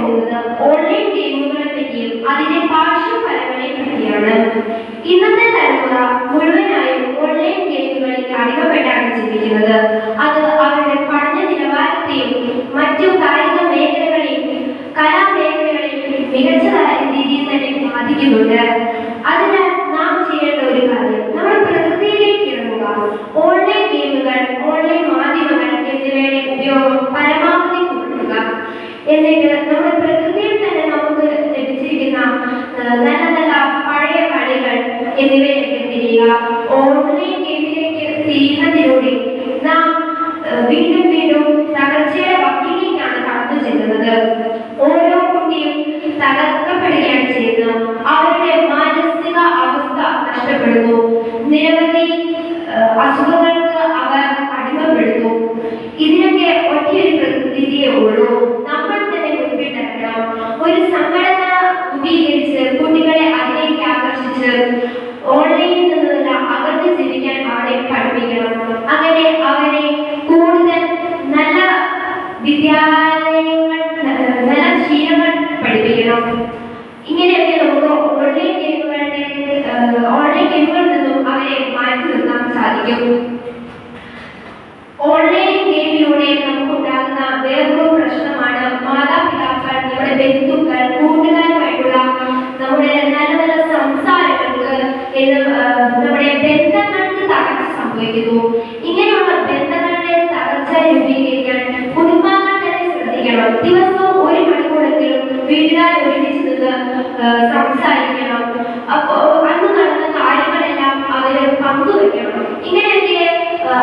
പോകുന്നത് ഓൺലൈൻ ഗെയിമുകളെ പറ്റിയും അതിന്റെ പാർശ്വഫലങ്ങളെ പറ്റിയാണ്. ഇന്നത്തെ തലമുറ മുഴുവനായും ഓൺലൈൻ ഗെയിമുകളിൽ അടിമപ്പെട്ടാണ് ജീവിക്കുന്നത്. അത് അവരുടെ പഠന നിലവാരത്തെയും മറ്റു കായിക മേഖലകളെയും കലാമേഖലകളെയും മികച്ച രീതിയിൽ തന്നെ ബാധിക്കുന്നുണ്ട്. അതിനാൽ നാം ചെയ്യേണ്ട ഒരു കാര്യം നമ്മൾ പ്രകൃതിയിലേക്ക് ഇറങ്ങുക. ഓൺലൈൻ ഗെയിമുകൾ, ഓൺലൈൻ മാധ്യമങ്ങൾ എന്നിവയുടെ ഉപയോഗം പരമാവധി കുറയ്ക്കുക. എന്നിട്ട് നമ്മുടെ പ്രകൃതിയിൽ തന്നെ നമുക്ക് ലഭിച്ചിരിക്കുന്ന നല്ല നല്ല പഴയ കളികൾ എന്നിവയിലേക്ക് തിരിയുക. ഓൺലൈൻ ഗെയിമിലേക്ക് തിരിയുന്നതിലൂടെ നാം വീണ്ടും വീണ്ടും തകർച്ചയുടെ വക്കിലേക്കാണ് കടന്നു ചെല്ലുന്നത്. ഓരോ കുട്ടിയും തകർക്കപ്പെടുകയാണ് ചെയ്യുന്നത്. അവരുടെ മാനസിക അവസ്ഥ നഷ്ടപ്പെടുന്നു. നിരവധി അസുഖങ്ങൾക്ക് അവർ അടിമപ്പെടുന്നു. ഇതിനൊക്കെ ഒറ്റയൊരു പ്രതിവിധിയേ ഉള്ളൂ. നമ്മൾ തന്നെ മുൻപിട്ടിറങ്ങണം. ഒരു സംഘടന രൂപീകരിച്ച് കുട്ടികളെ അതിലേക്ക് ആകർഷിച്ച് ഓൺലൈനിൽ നിന്നുള്ള അകന്ന് ജീവിക്കാൻ അവരെ പഠിപ്പിക്കണം. അങ്ങനെ അവരെ കൂടുതൽ നല്ല വിദ്യാലയങ്ങൾ, നല്ല ശീലങ്ങൾ പഠിപ്പിക്കണം. ഇങ്ങനെയൊക്കെ നമുക്ക് ഓൺലൈൻ ഗെയിമുകളിൽ നിന്നും അവരെ മാറ്റി നിർത്താൻ സാധിക്കും. ഓൺലൈൻ ഗെയിമിലൂടെ നമുക്കുണ്ടാകുന്ന വേറൊരു പ്രശ്നമാണ് മാതാപിതാക്കൾ, നമ്മുടെ ബന്ധുക്കൾ, കൂട്ടുകാരുമായിട്ടുള്ള നമ്മുടെ നല്ല നല്ല സംസാരങ്ങൾക്ക് നമ്മുടെ ബന്ധങ്ങൾക്ക് തകർച്ച സംഭവിക്കുന്നു. ഇങ്ങനെയുള്ള ബന്ധങ്ങളുടെ തകർച്ച രൂപീകരിക്കാൻ കുടുംബാംഗങ്ങൾ തന്നെ ശ്രദ്ധിക്കണം. ദിവസവും 1 മണിക്കൂറെങ്കിലും വീട്ടുകാർ ഒരുമിച്ച് നിന്ന് സംസാരിക്കണം. അപ്പോൾ അന്ന് നടന്ന കാര്യങ്ങളെല്ലാം അവര് പങ്കുവെക്കണം. ഇങ്ങനെയൊക്കെ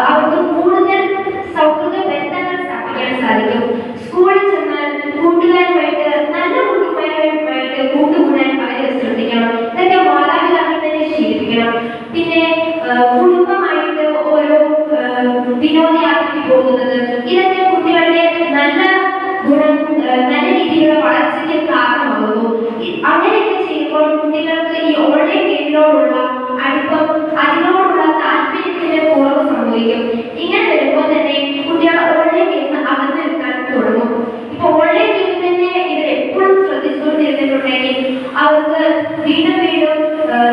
അവർക്ക് കൂടുതൽ സൗഹൃദ ബന്ധങ്ങൾ സ്ഥാപിക്കാൻ സാധിക്കും. സ്കൂളിൽ ചെന്നാൽ കൂട്ടുകാരുമായിട്ട്, നല്ല കൂട്ടുകാരുമായിട്ട് കൂട്ടുകൂടാൻ അവരെ ശ്രദ്ധിക്കണം. ഇതൊക്കെ മാതാപിതാക്കൾ തന്നെ ശീലിപ്പിക്കണം. പിന്നെ കുടുംബമായിട്ട് ഓരോ വിനോദയാത്രയ്ക്ക് പോകുന്നത്, ഇതൊക്കെ കുട്ടികളുടെ നല്ല രീതിയിലുള്ള വളർച്ചയ്ക്ക് കാരണമാകുന്നു. അങ്ങനെയൊക്കെ ചെയ്യുമ്പോൾ കുട്ടികൾക്ക് ഈ ഓൺലൈൻ ഗെയിമിനോടുള്ള അടുപ്പം, അതിനോടുള്ള താല്പര്യത്തിന് കുറവ് സംഭവിക്കും. ഇങ്ങനെ വരുമ്പോൾ തന്നെ കുട്ടികൾ ഓൺലൈൻ ഗെയിം അകന്നു നിൽക്കാൻ തുടങ്ങും. ഇപ്പൊ ഓൺലൈൻ ഗെയിം തന്നെ ഇവർ എപ്പോഴും ശ്രദ്ധിച്ചുകൊണ്ടിരുന്നിട്ടുണ്ടെങ്കിൽ അവർക്ക് വീണ്ടും വീണ്ടും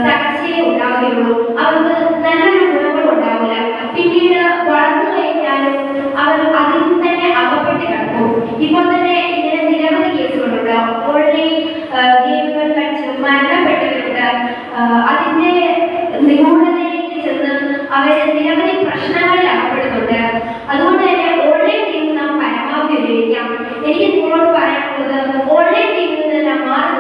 തകർച്ചയെ ഉണ്ടാവുകയുള്ളൂ. അവർക്ക് നല്ലൊരു ഗുണങ്ങൾ ഉണ്ടാവില്ല. പിന്നീട് വളർന്നു കഴിഞ്ഞാലും അവർ അതിൽ തന്നെ അകപ്പെട്ട് കിടക്കും. ഇപ്പോൾ തന്നെ ഇങ്ങനെ നിരവധി കേസുകളുണ്ട്. ഓൺലൈൻ ഗെയിമുകൾ കളിച്ച് മരണപ്പെട്ടവരുണ്ട്. അതിന്റെ നിഗൂഢതയിലേക്ക് ചെന്ന് അവരെ നിരവധി പ്രശ്നങ്ങളിൽ അകപ്പെടുന്നുണ്ട്. അതുകൊണ്ട് തന്നെ ഓൺലൈൻ ഗെയിം നാം പരമാവധി ഉപയോഗിക്കാം. എനിക്ക് നിങ്ങളോട് പറയാനുള്ളത്, ഓൺലൈൻ ഗെയിമിൽ നിന്നെല്ലാം മാറി